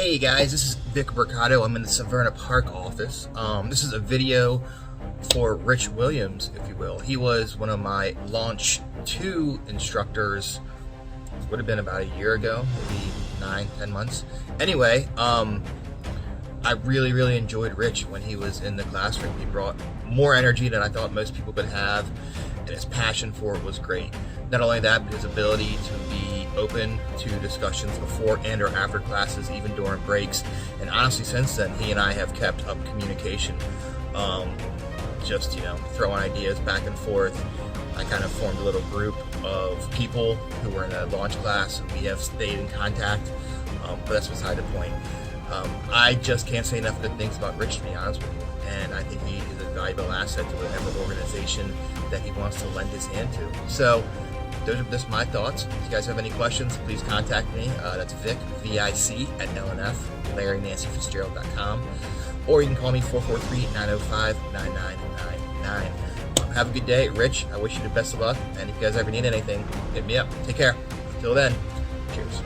Hey guys, this is Vic Mercado. I'm in the Severna Park office. This is a video for Rich Williams, if you will. He was one of my Launch 2 instructors. Would have been about a year ago, maybe 9-10 months. Anyway, I really enjoyed Rich when he was in the classroom. He brought more energy than I thought most people could have, and his passion for it was great. Not only that, but his ability to be open to discussions before and or after classes, even during breaks. And honestly, since then, he and I have kept up communication. Just, throwing ideas back and forth. I kind of formed a little group of people who were in a launch class. We have stayed in contact, but that's beside the point. I just can't say enough good things about Rich, to be honest with you. And I think he is a valuable asset to whatever organization that he wants to lend his hand to. So, those are just my thoughts. If you guys have any questions, please contact me. That's Vic, V-I-C, at LNF, LarryNancyFitzgerald.com. Or you can call me 443-905-9999. Have a good day. Rich, I wish you the best of luck. And if you guys ever need anything, hit me up. Take care. Until then, cheers.